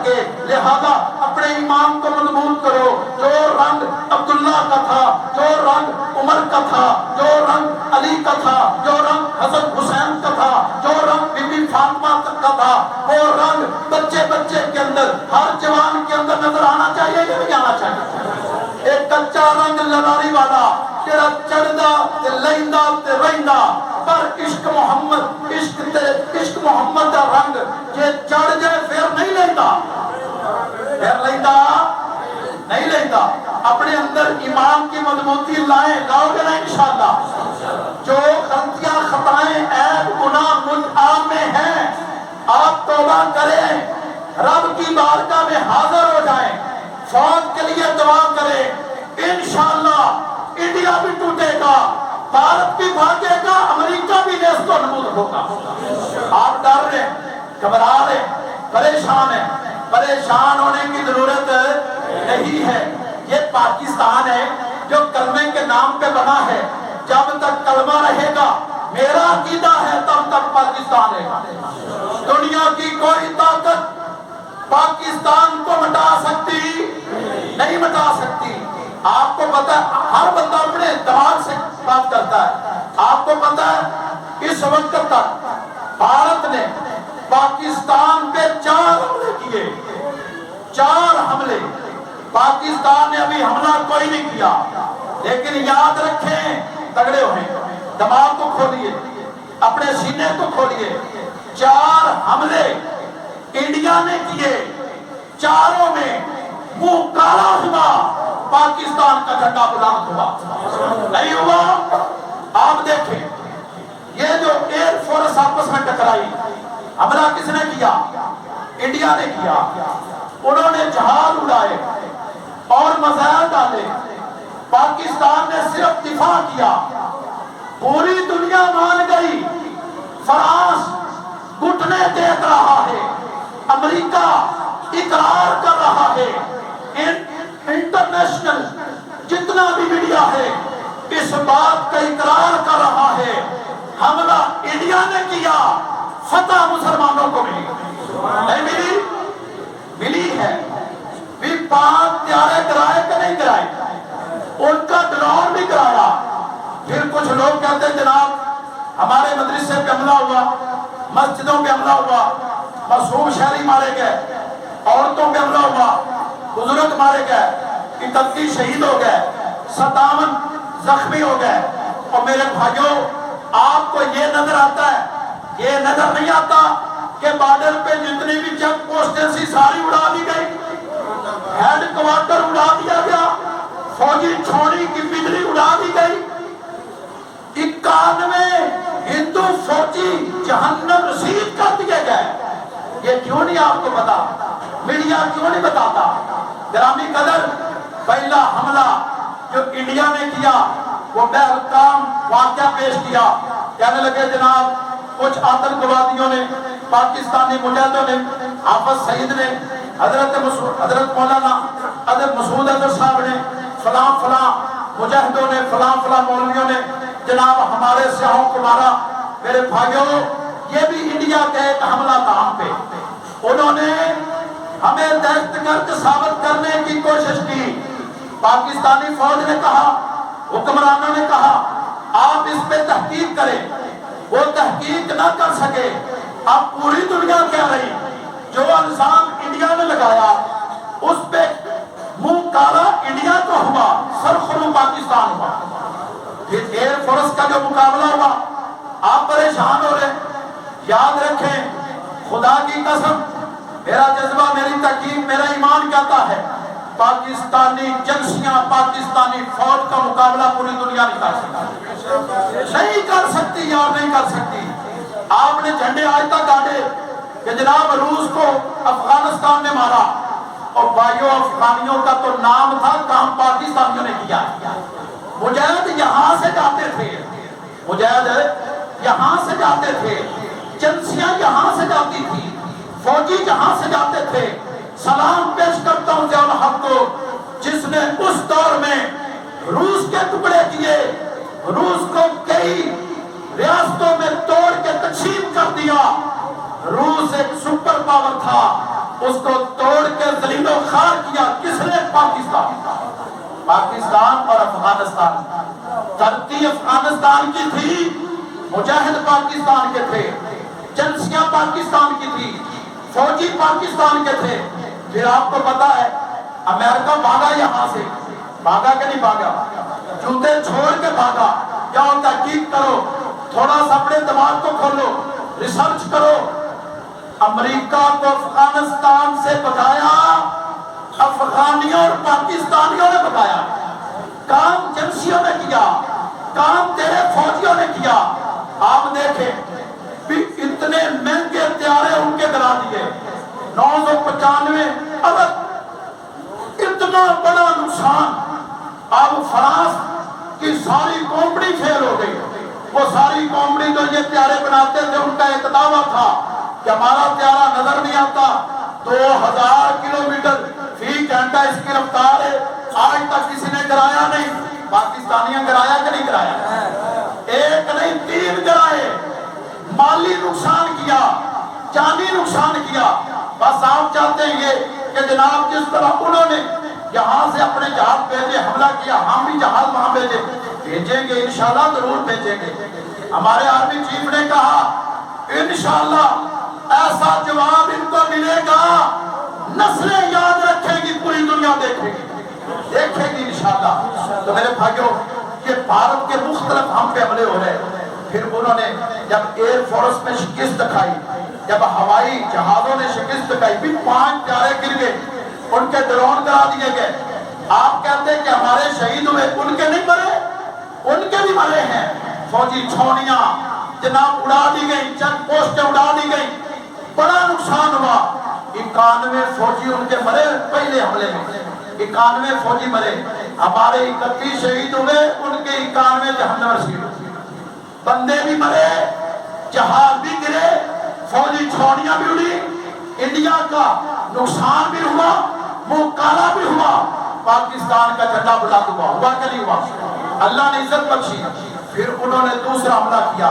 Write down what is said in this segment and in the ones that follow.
سکے، لہذا اپنے ایمان کو مضبوط کرو۔ جو رنگ عبداللہ کا تھا، جو رنگ عمر کا تھا، جو رنگ علی کا تھا، جو رنگ حضرت حسین کا تھا، جو رنگ بی بی فاطمہ کا تھا، وہ رنگ بچے بچے کے اندر، ہر جوان کے اندر نظر آنا چاہیے کہ نہیں آنا چاہیے؟ ایک کچا رنگ لڑاری والا جڑا چڑھدا تے لیندا تے رہندا، پر عشق محمد دا رنگ جے چڑھ جائے پھر نہیں لیندا، پھر لیندا نہیں لیندا۔ اپنے اندر ایمان کی مضبوطی لائیں، لاؤ گے نا انشاءاللہ۔ جو غلطیاں خطائیں عیب گناہ مجھ آپ میں ہیں، آپ توبہ کریں، رب کی بارگاہ میں حاضر ہو جائیں، فوج کے لیے دعا کریں، انشاءاللہ انڈیا بھی ٹوٹے گا، بھارت بھی بھاگے گا، امریکہ بھی نیست و نبود ہوگا۔ آپ ڈر رہے ہیں، گھبرا رہے ہیں، پریشان ہیں، پریشان ہونے کی ضرورت نہیں ہے۔ یہ پاکستان ہے جو کلمے کے نام پہ بنا ہے، جب تک کلمہ رہے گا، میرا عقیدہ ہے تب تک پاکستان ہے۔ دنیا کی کوئی طاقت پاکستان کو مٹا سکتی نہیں، مٹا سکتی۔ آپ کو پتہ ہے ہر بندہ اپنے دماغ سے بات کرتا ہے۔ آپ کو پتہ ہے اس وقت تک بھارت نے پاکستان پہ 4 حملے کیے، 4 حملے۔ پاکستان نے ابھی حملہ کوئی نہیں کیا، لیکن یاد رکھیں، تگڑے ہوئے، دماغ کو کھولیے، اپنے سینے کو کھولیے۔ 4 حملے انڈیا نے کیے، چاروں میں منہ کالا ہوا، پاکستان کا جھنڈا بلند ہوا نہیں ہوا۔ آپ دیکھیں یہ جو ایئر فورس آپس میں ٹکرائی، حملہ کس نے کیا؟ انڈیا نے کیا۔ انہوں نے جہاز اڑائے اور میزائل ڈالے، پاکستان نے صرف دفاع کیا۔ پوری دنیا مان گئی، فرانس گھٹنے دیکھ رہا ہے، امریکہ اقرار کر رہا ہے، انٹرنیشنل جتنا بھی میڈیا ہے اس بات کا اقرار کر رہا ہے، حملہ انڈیا نے کیا، فتح مسلمانوں کو ملی نہیں ملی؟ ملی ہے۔ بھی 5 طیارے گرائے کہ نہیں گرائے؟ ان کا ڈرون بھی گرایا۔ پھر کچھ لوگ کہتے ہیں جناب ہمارے مدرسے پہ حملہ ہوا، مسجدوں پہ حملہ ہوا، معصوم شہری مارے گئے، عورتوں پہ حملہ ہوا، بزرگ مارے گئے، 31 شہید ہو گئے، 57 زخمی ہو گئے۔ اور میرے بھائیوں، آپ کو یہ نظر آتا ہے، یہ نظر نہیں آتا کہ بارڈر پہ جتنی بھی چیک پوسٹیں سی ساری اڑا دی گئی، ہیڈ کوارٹر اڑا دیا گیا، فوجی چھوڑی کی بجلی اڑا دی گئی، 91 ہندو فوجی جہنم رسید کر دیے گئے۔ یہ کیوں نہیں آپ کو پتا؟ میڈیا کیوں نہیں بتاتا؟ گرامی قدر، پہلا حملہ جو انڈیا نے کیا وہ بہرکام واقعہ پیش کیا، کہنے لگے جناب کچھ آتنکوادیوں نے، پاکستانی مجاہدوں نے، حافظ سعید نے، حضرت مولانا حضرت مسعود اظہر صاحب نے، فلاں فلاں مجاہدوں نے، فلاں فلاں مولویوں نے جناب ہمارے سیاحوں کو مارا۔ میرے بھائیوں، یہ بھی انڈیا کا ایک حملہ تھا ہم پہ۔ انہوں نے ہمیں دہشت گرد ثابت کرنے کی کوشش کی۔ پاکستانی فوج نے کہا، حکمرانوں نے کہا آپ اس پہ تحقیق کریں، وہ تحقیق نہ کر سکے۔ اب پوری دنیا کہہ رہی جو الزام انڈیا نے لگایا اس پہ منہ کالا انڈیا کو ہوا، سرخرو پاکستان ہوا۔ پھر ایئر فورس کا جو مقابلہ ہوا، آپ پریشان ہو رہے۔ یاد رکھیں، خدا کی قسم، میرا جذبہ، میری تحقیق، میرا ایمان کہتا ہے پاکستانی ایجنسیاں پاکستانی فوج کا مقابلہ پوری دنیا نہیں کر سکتی، نہیں کر سکتی یار، نہیں کر سکتی۔ آپ نے جھنڈے آج تک گاڑے کہ جناب روس کو افغانستان نے مارا، اور بھائیوں افغانیوں کا تو نام تھا، کام پاکستانیوں نے کیا۔ مجاہد یہاں سے جاتے تھے، مجاہد یہاں سے جاتے تھے، ایجنسیاں یہاں سے جاتی تھی، فوجی یہاں سے جاتے تھے۔ سلام پیش کرتا ہوں ضیاء الحق کو، جس نے اس دور میں روس کے ٹکڑے کیے، روس کو کئی ریاستوں میں توڑ کے تقسیم کر دیا۔ روس ایک سپر پاور تھا، اس کو توڑ کے ذلیل و خوار کیا کس نے؟ پاکستان اور افغانستان. دھرتی افغانستان کی تھی، مجاہد پاکستان کے تھے، جنسیاں پاکستان کی تھی، فوجی پاکستان کے تھے. پھر آپ کو پتا ہے امریکہ بھاگا یہاں سے، بھاگا کہ نہیں بھاگا؟ جوتے چھوڑ کے بھاگا. کیا تحقیق کرو، تھوڑا سا اپنے دماغ کو کھولو، ریسرچ کرو. امریکہ کو افغانستان سے بھگایا افغانیوں اور پاکستانیوں نے بھگایا. کام جنسیوں نے کیا، کام تیرے فوجیوں نے کیا. آپ دیکھیں بھی اتنے مہنگے ہتھیار ان کے گرا دیے، 995 ارب، اتنا بڑا نقصان. اب فرانس کی ساری کمپنی فیل ہو گئی. وہ ساری کمپنی جو یہ ہتھیار بناتے تھے ان کا ایک دعویٰ تھا کہ ہمارا ہتھیار نظر نہیں آتا، 2000 کلومیٹر فی گھنٹہ اس کی رفتار ہے. آج تک کسی نے گرایا نہیں. پاکستانیوں گرایا کہ نہیں گرایا؟ ایک نہیں 3 گرائے. مالی نقصان کیا، جانی نقصان کیا. بس آپ چاہتے ہیں یہ کہ جناب جس طرح انہوں نے یہاں سے اپنے جہاز بھیجے، حملہ کیا، ہم بھی جہاز وہاں بھیجیں گے، انشاءاللہ ضرور بھیجیں گے. ہمارے آرمی چیف نے کہا انشاءاللہ ایسا جواب ان کو ملے گا، نسلیں یاد رکھیں گی، پوری دنیا دیکھے گی انشاءاللہ. تو میرے بھائیوں، یہ بھارت کے مختلف ہم پہ حملے ہو رہے ہیں. پھر انہوں نے جب ایئر فورس میں شکست کھائی، جب ہوائی جہازوں نے شکست کھائی، بھی 5 پیارے گر گئے، ان کے ڈرون گرا دیے گئے. آپ کہتے ہیں کہ ہمارے شہید ہوئے، ان کے نہیں مرے، ان کے بھی مرے ہیں. فوجی چھونیاں جناب اڑا دی گئی، چیک پوسٹیں اڑا دی گئی، بڑا نقصان ہوا. 91 فوجی ان کے مرے پہلے حملے میں، 91 فوجی مرے. ہمارے 31 شہید ہوئے، ان کے 91 جہنم رسید. بندے بھی مرے، جہاز بھی گرے، فوجی چھونیاں بھی اڑی. انڈیا کا نقصان بھی ہوا، منہ کالا بھی ہوا. پاکستان کا جھنڈا بلند ہوا کہ نہیں ہوا؟ اللہ نے عزت بخشی. پھر انہوں نے دوسرا حملہ کیا.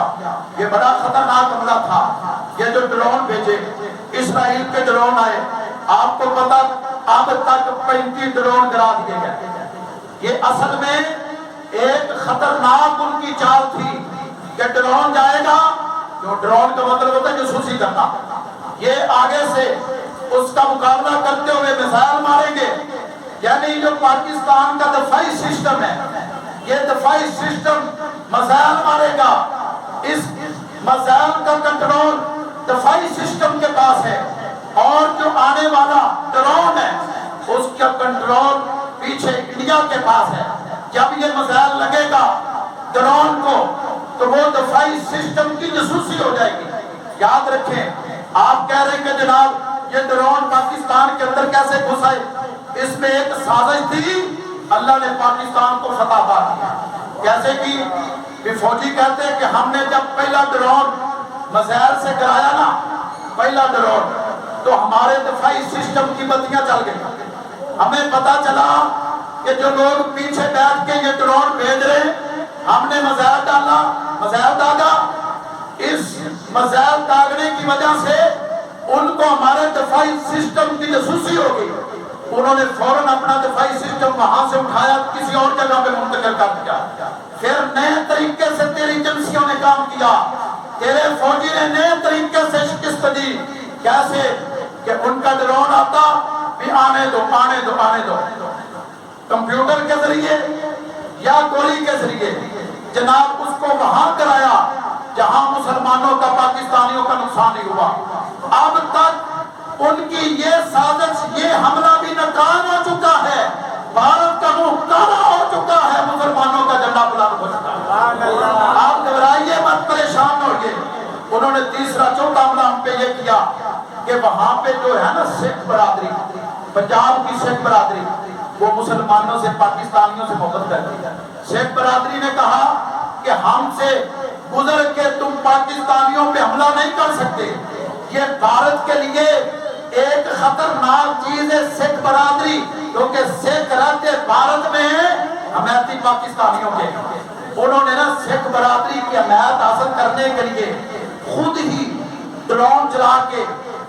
یہ بڑا خطرناک حملہ تھا. یہ جو ڈرون بھیجے، اسرائیل کے ڈرون آئے. آپ کو پتا اب تک 35 ڈرون گرا دیے گئے. یہ اصل میں ایک خطرناک ان کی چال تھی کہ ڈرون جائے گا، جو ڈرون کا مطلب ہوتا ہے جاسوسی کرنا. یہ آگے سے اس کا مقابلہ کرتے ہوئے میزائل ماریں گے. یعنی جو پاکستان کا دفاعی سسٹم ہے، یہ دفاعی سسٹم میزائل مارے گا. اس میزائل کا کنٹرول دفاعی سسٹم کے پاس ہے، اور جو آنے والا ڈرون ہے اس کا کنٹرول پیچھے انڈیا کے پاس ہے. جب یہ میزائل لگے گا ڈرون کو تو وہ دفاعی سسٹم کی جاسوسی ہو جائے گی. یاد رکھیں، آپ کہہ رہے ہیں کہ جناب یہ ڈرون پاکستان کے اندر کیسے گھس آئے؟ اس میں ایک سازش تھی. اللہ نے پاکستان کو فتح پا دیا. کیسے کی؟ کہ فوجی کہتے ہیں کہ ہم نے جب پہلا ڈرون میزائل سے گرایا نا، پہلا ڈرون، تو ہمارے دفاعی سسٹم کی بتیاں چل گئی. ہمیں پتا چلا کہ جو لوگ پیچھے بیٹھ کے یہ ڈرون بھیج رہے ہیں، ہم نے میزائل ڈالا، میزائل داغا. اس میزائل داغنے کی وجہ سے ان کو ہمارے دفاعی سسٹم کی جاسوسی ہو گئی. انہوں نے فوراً اپنا دفاعی سسٹم وہاں سے اٹھایا، کسی اور جگہ پہ منتقل کر دیا. پھر نئے طریقے سے تیری ایجنسیوں نے کام کیا، تیرے فوجی نے نئے طریقے سے شکست دی. کیسے؟ کہ ان کا ڈرون آتا بھی آنے دو آنے دو آنے دو، کمپیوٹر کے ذریعے یا گولی کے ذریعے جناب اس کو وہاں کرایا جہاں مسلمانوں کا، پاکستانیوں کا نقصان نہیں ہوا. اب تک ان کی یہ سازش، یہ حملہ بھی ناکام ہو چکا ہے. بھارت کا منہ کالا ہو چکا ہے، مسلمانوں کا جھنڈا بلند ہو چکا ہے. آپ گھبرائیے مت، پریشان ہوئیے. انہوں نے تیسرا چوتھا حملہ ہم پہ یہ کیا کہ وہاں پہ جو ہے نا سکھ برادری، پنجاب کی سکھ برادری، وہ مسلمانوں سے، پاکستانیوں سے محبت کرتی ہے. سکھ برادری نے کہا کہ ہم سے گزر کے تم پاکستانیوں پہ حملہ نہیں کر سکتے. یہ بھارت کے لیے ایک خطرناک چیز ہے سکھ برادری، کیونکہ سکھ رہتے بھارت میں حمایتی پاکستانیوں کے. انہوں نے نا سکھ برادری کی حمایت حاصل کرنے کے لیے خود ہی ڈرون چلا کے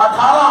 18